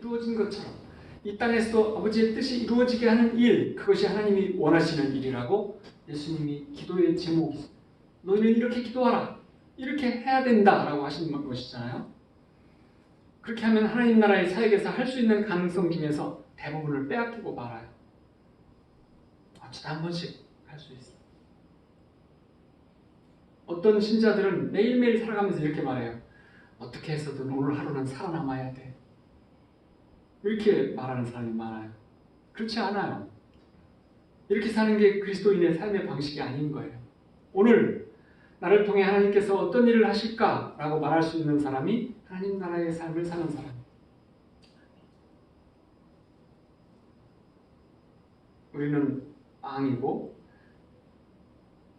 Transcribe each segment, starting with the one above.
이루어진 것처럼 이 땅에서도 아버지의 뜻이 이루어지게 하는 일, 그것이 하나님이 원하시는 일이라고 예수님이 기도의 제목이 너희는 이렇게 기도하라, 이렇게 해야 된다라고 하시는 것이잖아요. 그렇게 하면 하나님 나라의 사역에서 할 수 있는 가능성 중에서 대부분을 빼앗기고 말아요. 어쩌다 한 번씩 할 수 있어요. 어떤 신자들은 매일매일 살아가면서 이렇게 말해요. 어떻게 해서든 오늘 하루는 살아남아야 돼. 이렇게 말하는 사람이 많아요. 그렇지 않아요. 이렇게 사는 게 그리스도인의 삶의 방식이 아닌 거예요. 오늘 나를 통해 하나님께서 어떤 일을 하실까라고 말할 수 있는 사람이 하나님 나라의 삶을 사는 사람. 우리는 왕이고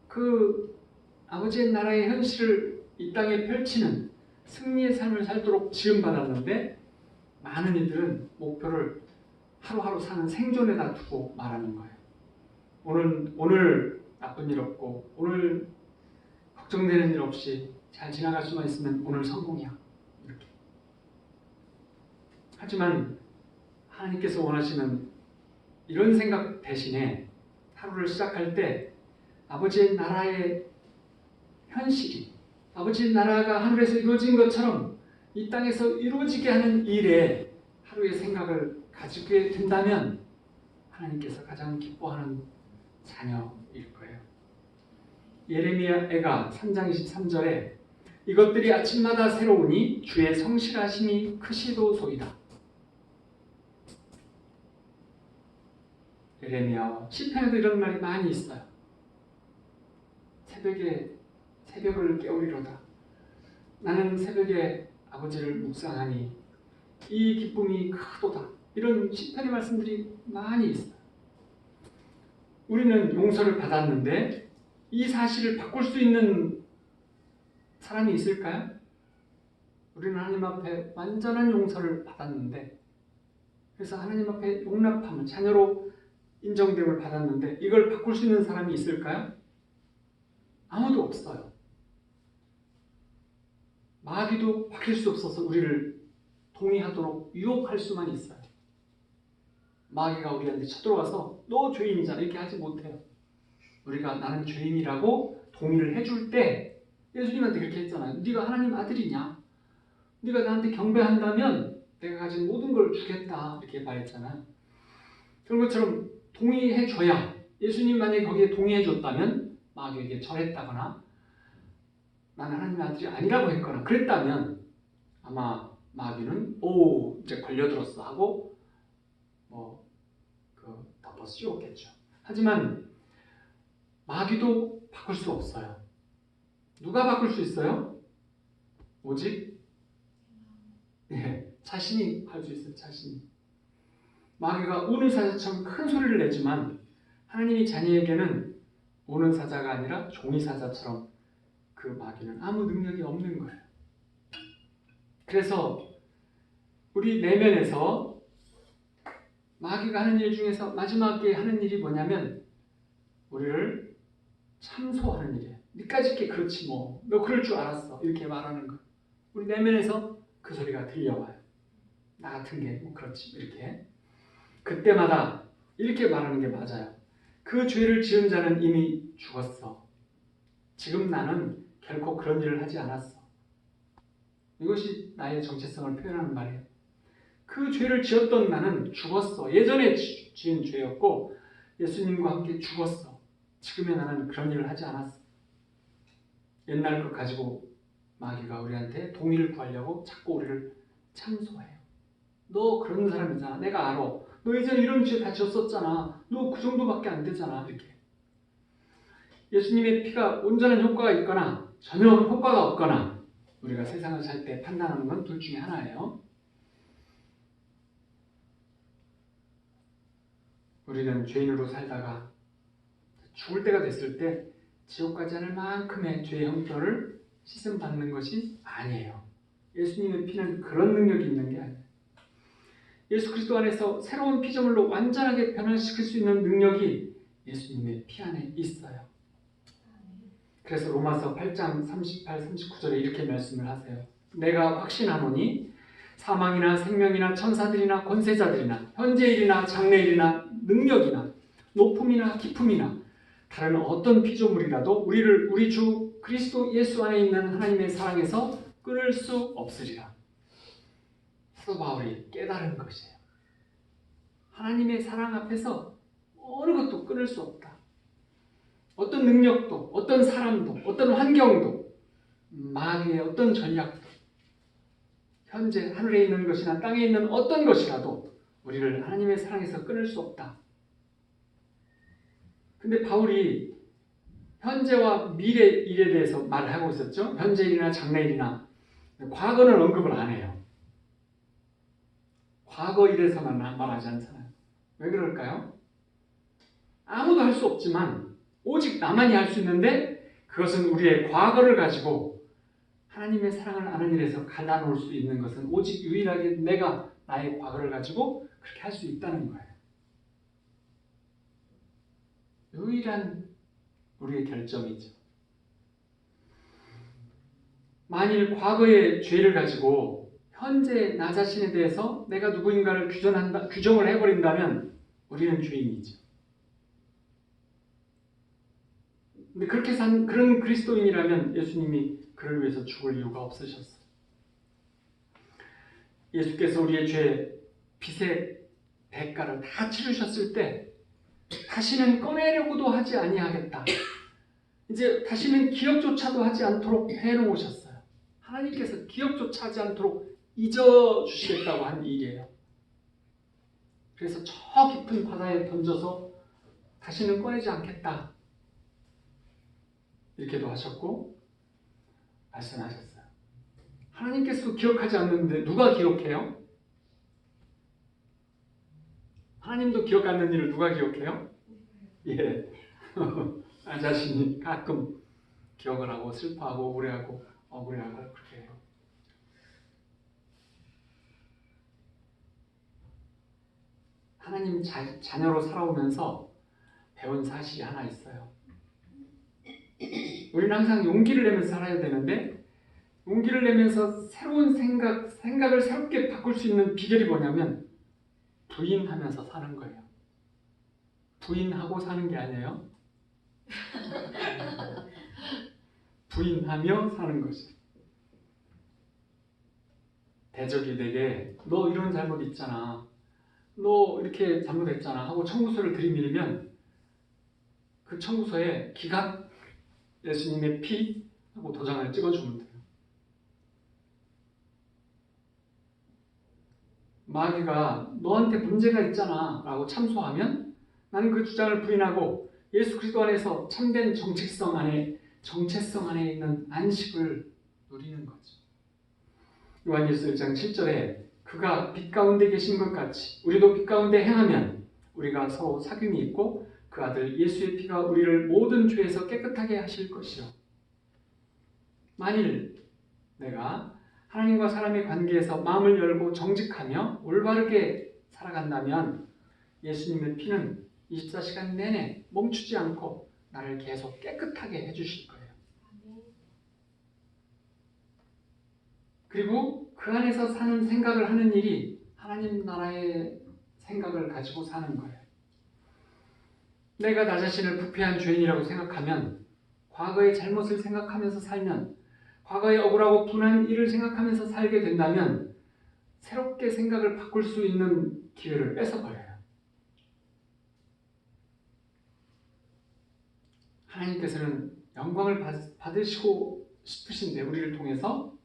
그 아버지의 나라의 현실을 이 땅에 펼치는 승리의 삶을 살도록 지음받았는데 많은 이들은 목표를 하루하루 사는 생존에다 두고 말하는 거예요. 오늘 나쁜 일 없고 오늘 걱정되는 일 없이 잘 지나갈 수만 있으면 오늘 성공이야. 이렇게. 하지만 하나님께서 원하시는 이런 생각 대신에 하루를 시작할 때 아버지의 나라의 현실이, 아버지의 나라가 하늘에서 이루어진 것처럼 이 땅에서 이루어지게 하는 일에 하루의 생각을 가지게 된다면 하나님께서 가장 기뻐하는 자녀일 거예요. 예레미야가 3장 23절에 이것들이 아침마다 새로우니 주의 성실하심이 크시도소이다. 예레미야 시편에도 이런 말이 많이 있어요. 새벽을 깨우리로다. 나는 새벽에 아버지를 묵상하니 이 기쁨이 크도다. 이런 시편의 말씀들이 많이 있어요. 우리는 용서를 받았는데 이 사실을 바꿀 수 있는 사람이 있을까요? 우리는 하나님 앞에 완전한 용서를 받았는데, 그래서 하나님 앞에 용납함을, 자녀로 인정됨을 받았는데 이걸 바꿀 수 있는 사람이 있을까요? 아무도 없어요. 마귀도 바뀔 수 없어서 우리를 동의하도록 유혹할 수만 있어요. 마귀가 우리한테 쳐들어와서 너 죄인이잖아 이렇게 하지 못해요. 우리가 나는 죄인이라고 동의를 해줄 때 예수님한테 그렇게 했잖아요. 네가 하나님 아들이냐? 네가 나한테 경배한다면 내가 가진 모든 걸 주겠다 이렇게 말했잖아요. 그런 것처럼 동의해줘야, 예수님 만약에 거기에 동의해줬다면 마귀에게 절했다거나 나는 하나님의 아들이 아니라고 했거나 그랬다면 아마 마귀는 이제 걸려들었어 하고 덮어 씌웠겠죠. 하지만 마귀도 바꿀 수 없어요. 누가 바꿀 수 있어요? 오직 자신이 할 수 있어요. 자신이. 마귀가 우는 사자처럼 큰 소리를 내지만 하나님의 자녀에게는 우는 사자가 아니라 종이 사자처럼 그 마귀는 아무 능력이 없는 거예요. 그래서 우리 내면에서 마귀가 하는 일 중에서 마지막에 하는 일이 뭐냐면 우리를 참소하는 일이에요. 니까짓 게 그렇지 뭐. 너 그럴 줄 알았어. 이렇게 말하는 거. 우리 내면에서 그 소리가 들려와요. 나 같은 게 뭐 그렇지 이렇게. 그때마다 이렇게 말하는 게 맞아요. 그 죄를 지은 자는 이미 죽었어. 지금 나는 결코 그런 일을 하지 않았어. 이것이 나의 정체성을 표현하는 말이에요. 그 죄를 지었던 나는 죽었어. 예전에 지은 죄였고 예수님과 함께 죽었어. 지금의 나는 그런 일을 하지 않았어. 옛날 것 가지고 마귀가 우리한테 동의를 구하려고 자꾸 우리를 참소해요. 너 그런 사람이잖아. 내가 알아. 너 예전에 이런 죄 다 지었었잖아. 너 그 정도밖에 안 되잖아. 이렇게. 예수님의 피가 온전한 효과가 있거나 전혀 효과가 없거나 우리가 세상을 살 때 판단하는 건 둘 중에 하나예요. 우리는 죄인으로 살다가 죽을 때가 됐을 때 지옥 가지 않을 만큼의 죄의 형벌을 시슴받는 것이 아니에요. 예수님의 피는 그런 능력이 있는 게 아니에요. 예수 그리스도 안에서 새로운 피조물로 완전하게 변화시킬 수 있는 능력이 예수님의 피 안에 있어요. 그래서 로마서 8장 38, 39절에 이렇게 말씀을 하세요. 내가 확신하노니 사망이나 생명이나 천사들이나 권세자들이나 현재일이나 장래일이나 능력이나 높음이나 깊음이나 다른 어떤 피조물이라도 우리를 우리 주 그리스도 예수 안에 있는 하나님의 사랑에서 끊을 수 없으리라. 사도 바울이 깨달은 것이에요. 하나님의 사랑 앞에서 어느 것도 끊을 수 없다. 어떤 능력도, 어떤 사람도, 어떤 환경도, 마귀의 어떤 전략도, 현재 하늘에 있는 것이나 땅에 있는 어떤 것이라도 우리를 하나님의 사랑에서 끊을 수 없다. 근데 바울이 현재와 미래 일에 대해서 말을 하고 있었죠. 현재일이나 장래일이나. 과거는 언급을 안 해요. 과거 일에서만 말하지 않잖아요. 왜 그럴까요? 아무도 할 수 없지만 오직 나만이 할 수 있는데 그것은 우리의 과거를 가지고 하나님의 사랑을 아는 일에서 갈라놓을 수 있는 것은 오직 유일하게 내가 나의 과거를 가지고 그렇게 할 수 있다는 거예요. 유일한 우리의 결점이죠. 만일 과거의 죄를 가지고 현재 나 자신에 대해서 내가 누구인가를 규정을 해버린다면 우리는 죄인이죠. 근데 그렇게 산 그런 그리스도인이라면 예수님이 그를 위해서 죽을 이유가 없으셨어요. 예수께서 우리의 죄, 빚의 대가를 다 치르셨을 때 다시는 꺼내려고도 하지 아니하겠다. 이제 다시는 기억조차도 하지 않도록 해놓으셨어요. 하나님께서 기억조차 하지 않도록 잊어주시겠다고 한 일이에요. 그래서 저 깊은 바다에 던져서 다시는 꺼내지 않겠다. 이렇게도 하셨고 말씀하셨어요. 하나님께서도 기억하지 않는데 누가 기억해요? 하나님도 기억 않는 일을 누가 기억해요? 예. 나 자신이 가끔 기억을 하고 슬퍼하고 억울해하고 그렇게 해요. 하나님 자녀로 살아오면서 배운 사실이 하나 있어요. 우리는 항상 용기를 내면서 살아야 되는데 용기를 내면서 새로운 생각을 새롭게 바꿀 수 있는 비결이 뭐냐면 부인하면서 사는 거예요. 부인하고 사는 게 아니에요. 부인하며 사는 거죠. 대적이 내게 너 이런 잘못 있잖아. 너 이렇게 잘못했잖아 하고 청구서를 들이밀면 그 청구서에 기각 예수님의 피 하고 도장을 찍어주면 돼요. 마귀가 너한테 문제가 있잖아 라고 참소하면 나는 그 주장을 부인하고 예수 그리스도 안에서 참된 정체성 안에 있는 안식을 누리는 거죠. 요한일서 1장 7절에 그가 빛 가운데 계신 것 같이 우리도 빛 가운데 행하면 우리가 서로 사귐이 있고 그 아들 예수의 피가 우리를 모든 죄에서 깨끗하게 하실 것이요. 만일 내가 하나님과 사람의 관계에서 마음을 열고 정직하며 올바르게 살아간다면 예수님의 피는 24시간 내내 멈추지 않고 나를 계속 깨끗하게 해주실 거예요. 그리고 그 안에서 사는 생각을 하는 일이 하나님 나라의 생각을 가지고 사는 거예요. 내가 나 자신을 부패한 죄인이라고 생각하면 과거의 잘못을 생각하면서 살면 과거의 억울하고 분한 일을 생각하면서 살게 된다면 새롭게 생각을 바꿀 수 있는 기회를 뺏어버려요. 하나님께서는 영광을 받으시고 싶으신데 우리를 통해서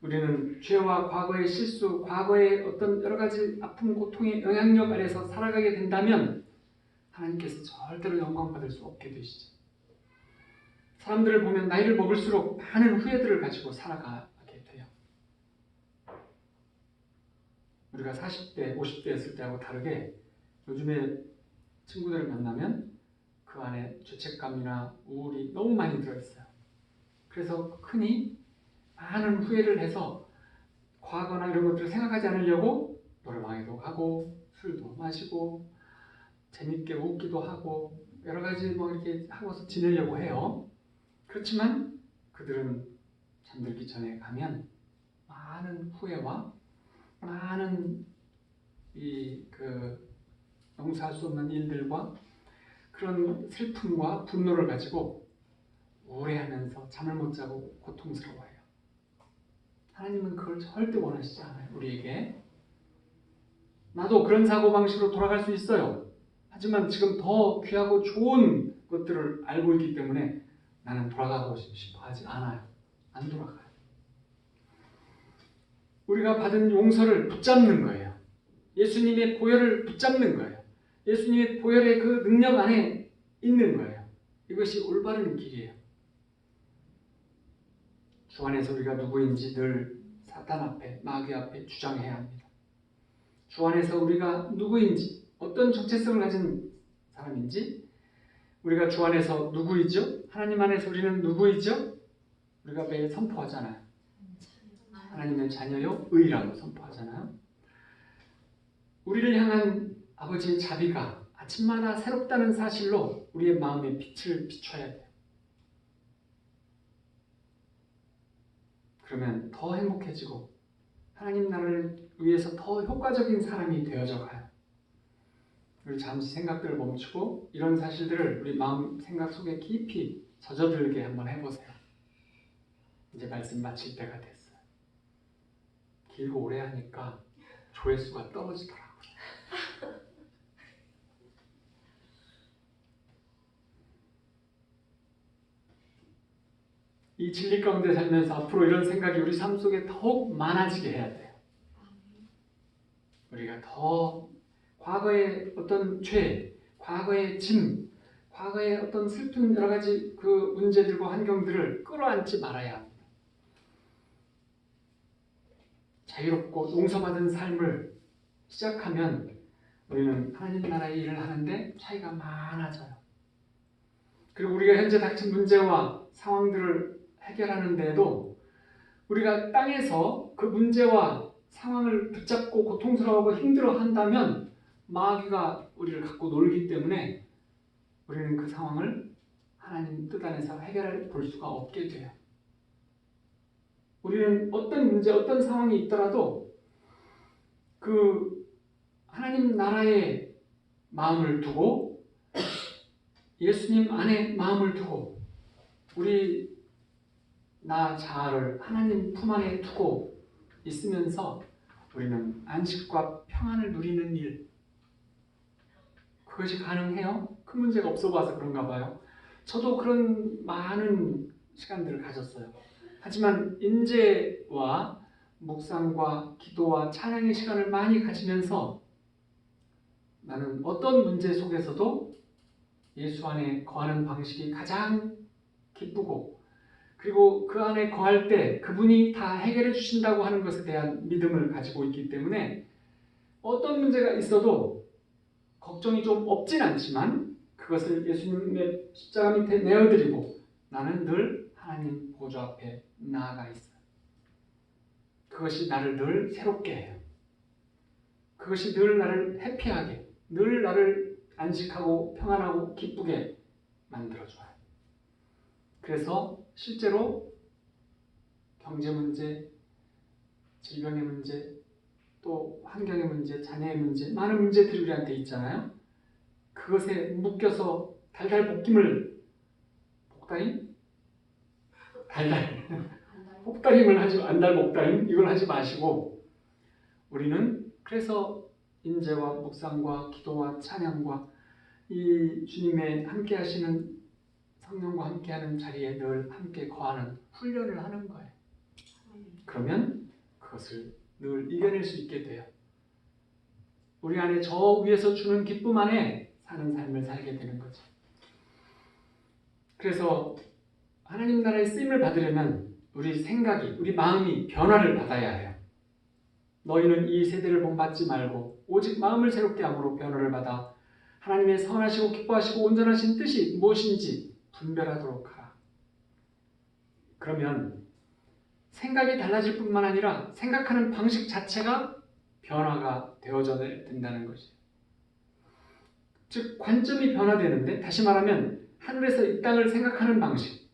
우리는 죄와 과거의 실수, 과거의 어떤 여러 가지 아픔, 고통의 영향력 아래서 살아가게 된다면 하나님께서 절대로 영광 받을 수 없게 되시죠. 사람들을 보면 나이를 먹을수록 많은 후회들을 가지고 살아가게 돼요. 우리가 40대, 50대였을 때하고 다르게 요즘에 친구들을 만나면 그 안에 죄책감이나 우울이 너무 많이 들어있어요. 그래서 흔히 많은 후회를 해서 과거나 이런 것들을 생각하지 않으려고 노래방에도 가고 술도 마시고 재밌게 웃기도 하고 여러 가지 이렇게 하고서 지내려고 해요. 그렇지만 그들은 잠들기 전에 가면 많은 후회와 많은 용서할 수 없는 일들과 그런 슬픔과 분노를 가지고 우울해하면서 잠을 못 자고 고통스러워해요. 하나님은 그걸 절대 원하시지 않아요. 우리에게. 나도 그런 사고방식으로 돌아갈 수 있어요. 하지만 지금 더 귀하고 좋은 것들을 알고 있기 때문에 나는 돌아가고 싶어 하지 않아요. 안 돌아가요. 우리가 받은 용서를 붙잡는 거예요. 예수님의 보혈을 붙잡는 거예요. 예수님의 보혈의 그 능력 안에 있는 거예요. 이것이 올바른 길이에요. 주 안에서 우리가 누구인지 늘 사탄 앞에, 마귀 앞에 주장해야 합니다. 주 안에서 우리가 누구인지, 어떤 정체성을 가진 사람인지, 우리가 주 안에서 누구이죠? 하나님 안에서 우리는 누구이죠? 우리가 매일 선포하잖아요. 하나님의 자녀요, 의라고 선포하잖아요. 우리를 향한 아버지의 자비가 아침마다 새롭다는 사실로 우리의 마음에 빛을 비춰야 돼요. 그러면 더 행복해지고 하나님 나라를 위해서 더 효과적인 사람이 되어져 가요. 우리 잠시 생각들을 멈추고 이런 사실들을 우리 마음 생각 속에 깊이 젖어들게 한번 해보세요. 이제 말씀 마칠 때가 됐어요. 길고 오래 하니까 조회수가 떨어지더라고요. 이 진리 가운데 살면서 앞으로 이런 생각이 우리 삶 속에 더욱 많아지게 해야 돼요. 우리가 더 과거의 어떤 죄, 과거의 짐, 과거의 어떤 슬픈 여러 가지 그 문제들과 환경들을 끌어안지 말아야 합니다. 자유롭고 용서받은 삶을 시작하면 우리는 하나님 나라의 일을 하는데 차이가 많아져요. 그리고 우리가 현재 닥친 문제와 상황들을 해결하는 데에도 우리가 땅에서 그 문제와 상황을 붙잡고 고통스러워하고 힘들어한다면 마귀가 우리를 갖고 놀기 때문에 우리는 그 상황을 하나님 뜻 안에서 해결해 볼 수가 없게 돼요. 우리는 어떤 문제, 어떤 상황이 있더라도 그 하나님 나라에 마음을 두고 예수님 안에 마음을 두고 우리 나 자아를 하나님 품 안에 두고 있으면서 우리는 안식과 평안을 누리는 일, 그것이 가능해요? 큰 문제가 없어 봐서 그런가 봐요. 저도 그런 많은 시간들을 가졌어요. 하지만 인재와 묵상과 기도와 찬양의 시간을 많이 가지면서 나는 어떤 문제 속에서도 예수 안에 거하는 방식이 가장 기쁘고, 그리고 그 안에 거할 때 그분이 다 해결해 주신다고 하는 것에 대한 믿음을 가지고 있기 때문에 어떤 문제가 있어도 걱정이 좀 없진 않지만 그것을 예수님의 십자가 밑에 내어드리고 나는 늘 하나님 보좌 앞에 나아가 있어요. 그것이 나를 늘 새롭게 해요. 그것이 늘 나를 해피하게, 늘 나를 안식하고 평안하고 기쁘게 만들어줘요. 그래서 실제로 경제 문제, 질병의 문제, 또 환경의 문제, 자녀의 문제, 많은 문제들이 우리한테 있잖아요. 그것에 묶여서 달달 볶임을, 복다림을 하지, 안달 복다림 이걸 하지 마시고 우리는 그래서 인재와 묵상과 기도와 찬양과 이 주님의 함께 하시는 성령과 함께하는 자리에 늘 함께 거하는 훈련을 하는 거예요. 그러면 그것을 늘 이겨낼 수 있게 돼요. 우리 안에 저 위에서 주는 기쁨 안에 사는 삶을 살게 되는 거죠. 그래서 하나님 나라의 쓰임을 받으려면 우리 생각이, 우리 마음이 변화를 받아야 해요. 너희는 이 세대를 본받지 말고 오직 마음을 새롭게 함으로 변화를 받아 하나님의 선하시고 기뻐하시고 온전하신 뜻이 무엇인지 분별하도록 하라. 그러면 생각이 달라질 뿐만 아니라 생각하는 방식 자체가 변화가 되어져야 된다는 것이에요. 즉 관점이 변화되는데, 다시 말하면 하늘에서 이 땅을 생각하는 방식,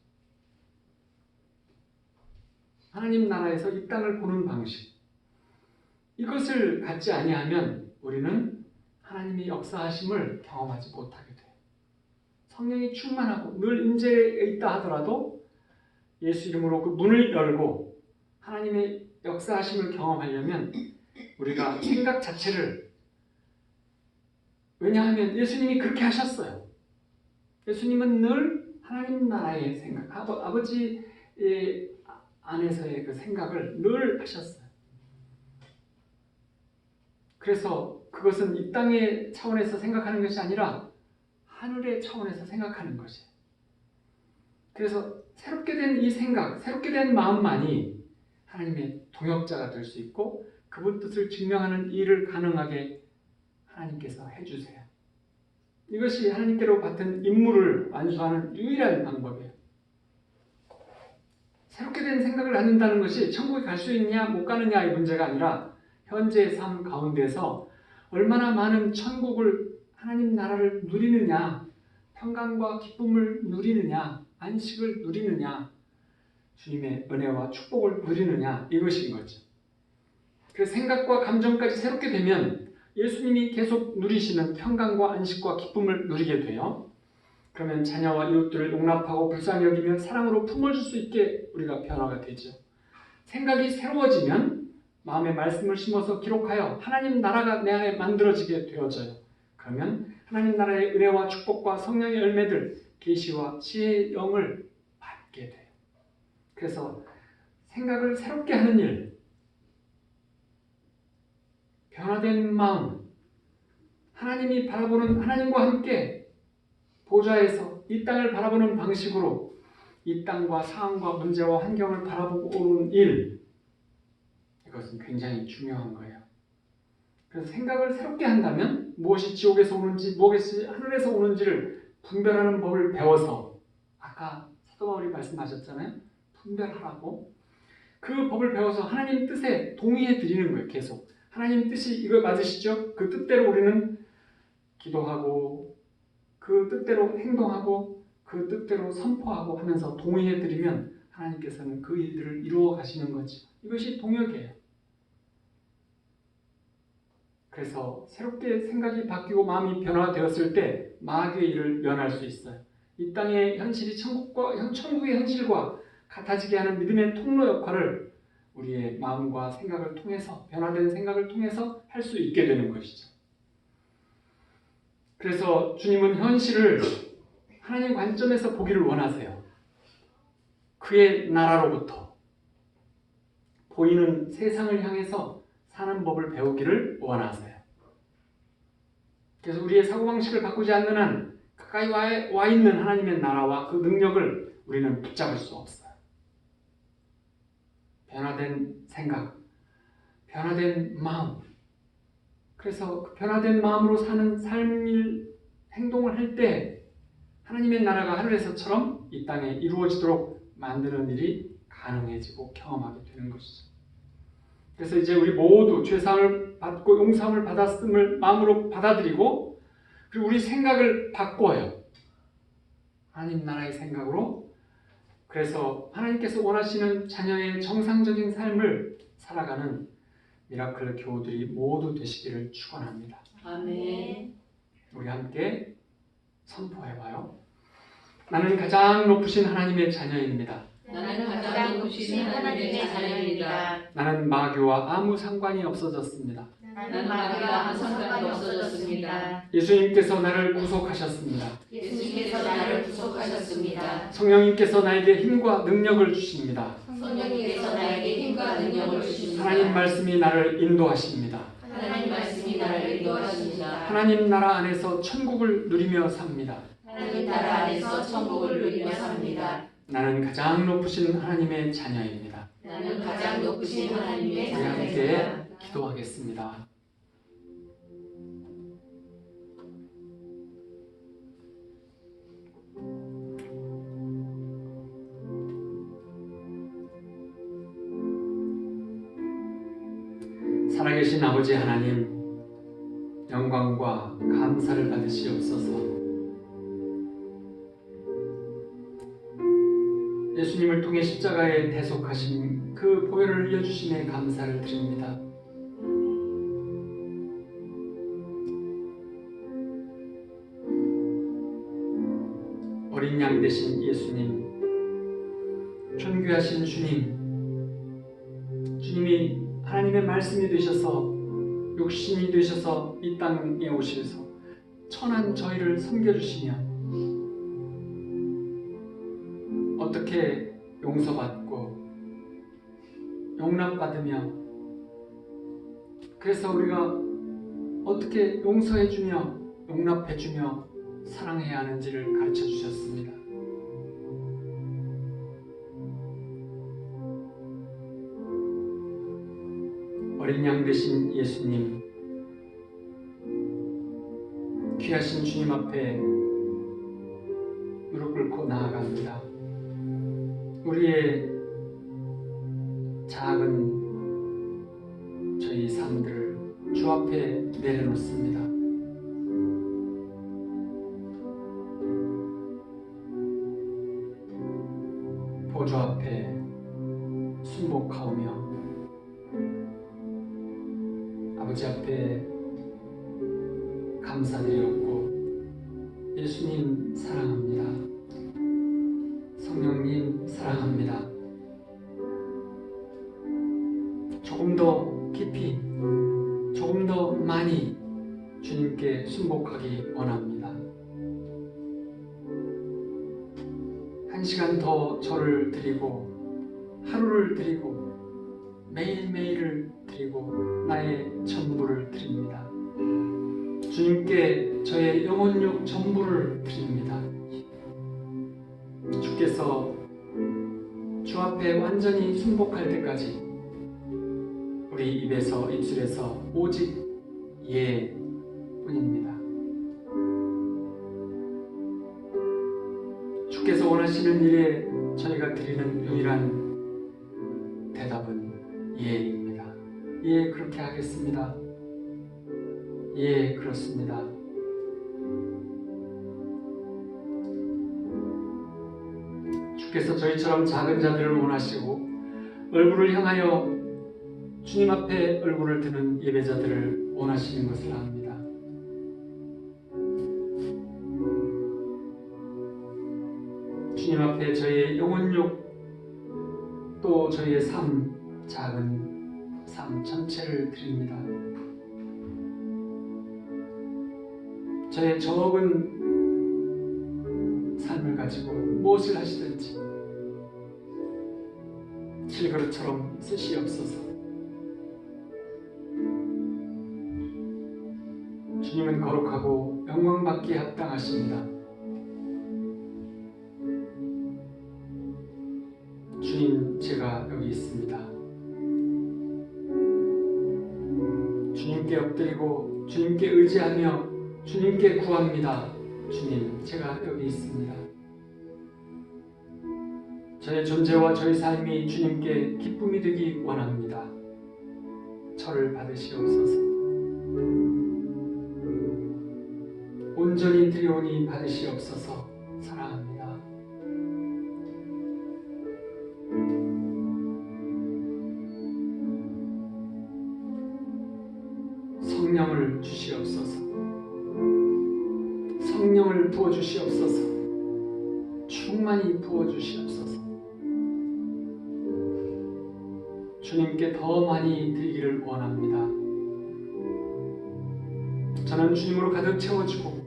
하나님 나라에서 이 땅을 보는 방식, 이것을 갖지 아니하면 우리는 하나님의 역사하심을 경험하지 못하게 돼요. 성령이 충만하고 늘 임재해 있다 하더라도 예수 이름으로 그 문을 열고 하나님의 역사하심을 경험하려면 우리가 생각 자체를, 왜냐하면 예수님이 그렇게 하셨어요. 예수님은 늘 하나님 나라의 생각, 아버지 안에서의 그 생각을 늘 하셨어요. 그래서 그것은 이 땅의 차원에서 생각하는 것이 아니라 하늘의 차원에서 생각하는 것이에요. 그래서 새롭게 된 이 생각, 새롭게 된 마음만이 하나님의 동역자가 될 수 있고 그분 뜻을 증명하는 일을 가능하게 하나님께서 해주세요. 이것이 하나님께로 받은 임무를 완수하는 유일한 방법이에요. 새롭게 된 생각을 갖는다는 것이 천국에 갈 수 있냐 못 가느냐의 문제가 아니라 현재의 삶 가운데서 얼마나 많은 천국을, 하나님 나라를 누리느냐, 평강과 기쁨을 누리느냐, 안식을 누리느냐, 주님의 은혜와 축복을 누리느냐, 이것인 거죠. 그 생각과 감정까지 새롭게 되면 예수님이 계속 누리시는 평강과 안식과 기쁨을 누리게 돼요. 그러면 자녀와 이웃들을 용납하고 불쌍히 여기며 사랑으로 품어줄 수 있게 우리가 변화가 되죠. 생각이 새로워지면 마음의 말씀을 심어서 기록하여 하나님 나라가 내 안에 만들어지게 되어져요. 그러면 하나님 나라의 은혜와 축복과 성령의 열매들, 계시와 지혜의 영을 받게 돼요. 그래서 생각을 새롭게 하는 일, 변화된 마음, 하나님이 바라보는, 하나님과 함께 보좌에서 이 땅을 바라보는 방식으로 이 땅과 상황과 문제와 환경을 바라보고 오는 일, 이것은 굉장히 중요한 거예요. 그래서 생각을 새롭게 한다면 무엇이 지옥에서 오는지 무엇이 하늘에서 오는지를 분별하는 법을 배워서, 아까 사도 바울이 말씀하셨잖아요. 분별하라고. 그 법을 배워서 하나님 뜻에 동의해 드리는 거예요. 계속 하나님 뜻이 이거 맞으시죠? 그 뜻대로 우리는 기도하고 그 뜻대로 행동하고 그 뜻대로 선포하고 하면서 동의해 드리면 하나님께서는 그 일들을 이루어 가시는 거죠. 이것이 동역이에요. 그래서 새롭게 생각이 바뀌고 마음이 변화되었을 때 마귀의 일을 면할 수 있어요. 이 땅의 현실이 천국의 현실과 같아지게 하는 믿음의 통로 역할을 우리의 마음과 생각을 통해서, 변화된 생각을 통해서 할 수 있게 되는 것이죠. 그래서 주님은 현실을 하나님 관점에서 보기를 원하세요. 그의 나라로부터 보이는 세상을 향해서 사는 법을 배우기를 원하세요. 그래서 우리의 사고방식을 바꾸지 않는 한 가까이 와 있는 하나님의 나라와 그 능력을 우리는 붙잡을 수 없어요. 변화된 생각, 변화된 마음. 그래서 그 변화된 마음으로 사는 삶을, 행동을 할 때 하나님의 나라가 하늘에서처럼 이 땅에 이루어지도록 만드는 일이 가능해지고 경험하게 되는 것이죠. 그래서 이제 우리 모두 죄사함을 받고 용서함을 받았음을 마음으로 받아들이고, 그리고 우리 생각을 바꿔요. 하나님 나라의 생각으로. 그래서 하나님께서 원하시는 자녀의 정상적인 삶을 살아가는 미라클 교우들이 모두 되시기를 축원합니다. 아멘. 우리 함께 선포해봐요. 나는 가장 높으신 하나님의 자녀입니다. 나는 가장 높으신 하나님의 자녀입니다. 나는 마귀와 아무 상관이 없어졌습니다. 나는 마귀와 아무 상관이 없어졌습니다. 예수님께서 나를 구속하셨습니다. 예수님께서 나를 구속하셨습니다. 성령님께서 나에게 힘과 능력을 주십니다. 성령님께서 나에게 힘과 능력을 주십니다. 하나님 말씀이 나를 인도하십니다. 하나님 말씀이 나를 인도하십니다. 하나님 나라 안에서 천국을 누리며 삽니다. 하나님 나라 안에서 천국을 누리며 삽니다. 나는 가장 높으신 하나님의 자녀입니다. 나는 가장 높으신 하나님의 우리 함께 자녀입니다. 기도하겠습니다. 살아계신 아버지 하나님, 영광과 감사를 받으시옵소서. 예수님을 통해 십자가에 대속하신 그 보혈을 흘려주심에 감사를 드립니다. 어린 양 되신 예수님, 존귀하신 주님, 주님이 하나님의 말씀이 되셔서 육신이 되셔서 이 땅에 오셔서 천한 저희를 섬겨주시며 어떻게 용서받고 용납받으며 그래서 우리가 어떻게 용서해주며 용납해주며 사랑해야 하는지를 가르쳐 주셨습니다. 어린 양 되신 예수님, 귀하신 주님 앞에 무릎 꿇고 나아갑니다. 우리의 작은 저희 삶들을 주 앞에 내려놓습니다. 보좌 앞에 순복하오며 아버지 앞에 감사드리옵고 예수님 사랑합니다. 성령님 사랑합니다. 조금 더 깊이 조금 더 많이 주님께 순복하기 원합니다. 한 시간 더 저를 드리고 하루를 드리고 매일매일을 드리고 나의 전부를 드립니다. 주님께 저의 영혼육 전부를 드립니다. 주께서 주 앞에 완전히 순복할 때까지 우리 입에서 입술에서 오직 예 뿐입니다. 주께서 원하시는 일에 저희가 드리는 유일한 대답은 예입니다. 예, 그렇게 하겠습니다. 예, 그렇습니다. 주께서 저희처럼 작은 자들을 원하시고 얼굴을 향하여 주님 앞에 얼굴을 드는 예배자들을 원하시는 것을 압니다. 주님 앞에 저희의 영혼욕 또 저희의 삶, 작은 삶 전체를 드립니다. 저의 적은 삶을 가지고 무엇을 하시든지 질그릇처럼 쓰시옵소서. 주님은 거룩하고 영광받기에 합당하십니다. 주님, 제가 여기 있습니다. 주님께 엎드리고 주님께 의지하며 주님께 구합니다. 주님, 제가 여기 있습니다. 저의 존재와 저의 삶이 주님께 기쁨이 되기 원합니다. 저를 받으시옵소서. 온전히 드리오니 받으시옵소서. 사랑합니다. 성령을 주시옵소서. 성령을 부어주시옵소서. 충만히 부어주시옵소서. 주님께 더 많이 드리기를 원합니다. 저는 주님으로 가득 채워지고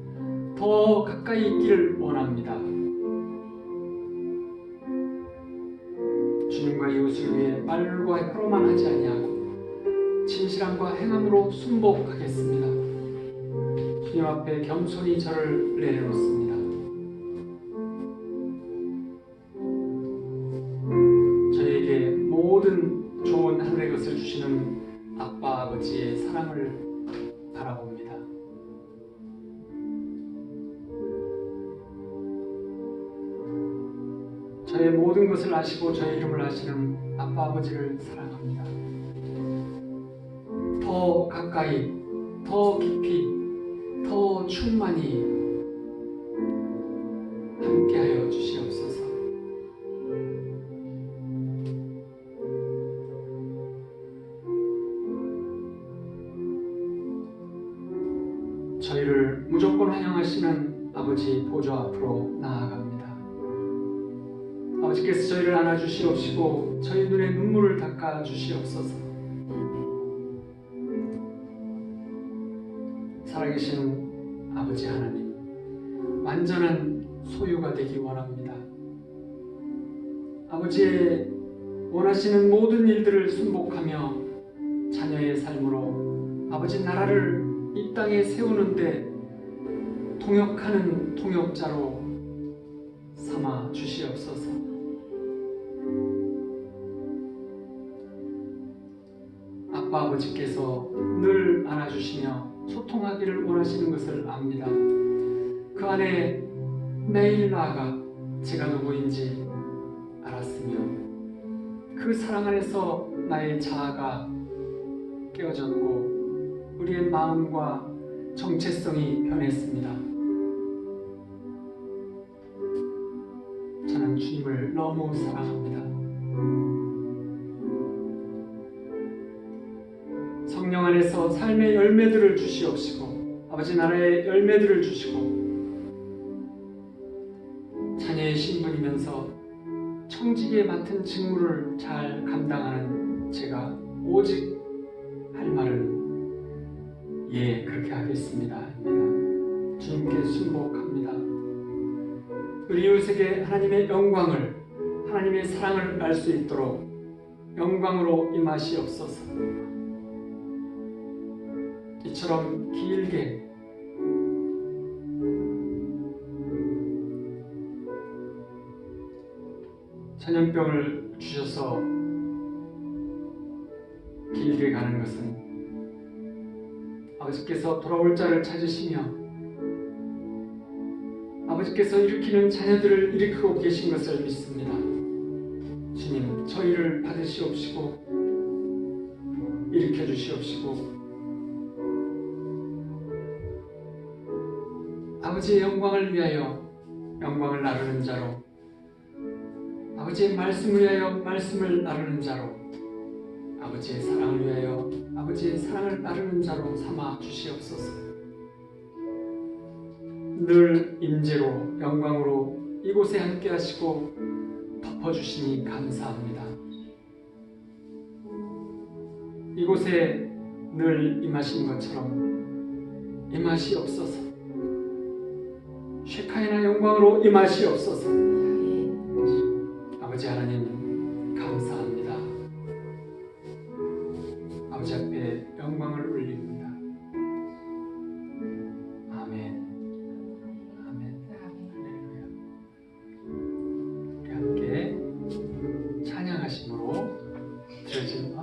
더 가까이 있기를 원합니다. 주님과 이웃을 위해 말과 혀로만 하지 아니하고 진실함과 행함으로 순복하겠습니다. 주님 앞에 겸손히 저를 내려놓습니다. 저에게 모든 좋은 하늘의 것을 주시는 아빠 아버지의 사랑을 바라봅니다. 저의 모든 것을 아시고 저의 이름을 아시는 아빠 아버지를 사랑합니다. 더 가까이, 더 깊이, 더 충만히 함께하여 주시옵소서. 저희를 무조건 환영하시는 아버지 보좌 앞으로 나아갑니다. 아버지께서 저희를 안아주시옵시고 저희 눈에 눈물을 닦아주시옵소서. 살아계신 아버지 하나님, 완전한 소유가 되기 원합니다. 아버지의 원하시는 모든 일들을 순복하며 자녀의 삶으로 아버지 나라를 이 땅에 세우는데 통역하는 통역자로 삼아 주시옵소서. 아빠 아버지께서 늘 안아주시며 소통하기를 원하시는 것을 압니다. 그 안에 매일 나아가 제가 누구인지 알았으며 그 사랑 안에서 나의 자아가 깨어졌고 우리의 마음과 정체성이 변했습니다. 저는 주님을 너무 사랑합니다. 성령 안에서 삶의 열매들을 주시옵시고 아버지 나라의 열매들을 주시고 자녀의 신분이면서 청지기에 맡은 직무를 잘 감당하는 제가 오직 할 말은 예 그렇게 하겠습니다. 주님께 순복합니다. 우리 이웃에게 하나님의 영광을 하나님의 사랑을 알 수 있도록 영광으로 임하시옵소서. 이처럼 길게 전염병을 주셔서 길게 가는 것은 아버지께서 돌아올 자를 찾으시며 아버지께서 일으키는 자녀들을 일으키고 계신 것을 믿습니다. 주님, 저희를 받으시옵시고 일으켜 주시옵시고 아버지의 영광을 위하여 영광을 나누는 자로 아버지의 말씀을 위하여 말씀을 나누는 자로 아버지의 사랑을 위하여 아버지의 사랑을 나누는 자로 삼아 주시옵소서. 늘 임재로 영광으로 이곳에 함께 하시고 덮어주시니 감사합니다. 이곳에 늘 임하신 것처럼 임하시옵소서. 쉐카이나 영광으로 임하시옵소서. 아버지 하나님 감사합니다. 아버지 앞에 영광을 올립니다. 아멘. 아멘. 할렐루야. 우리 함께 찬양하심으로 드려진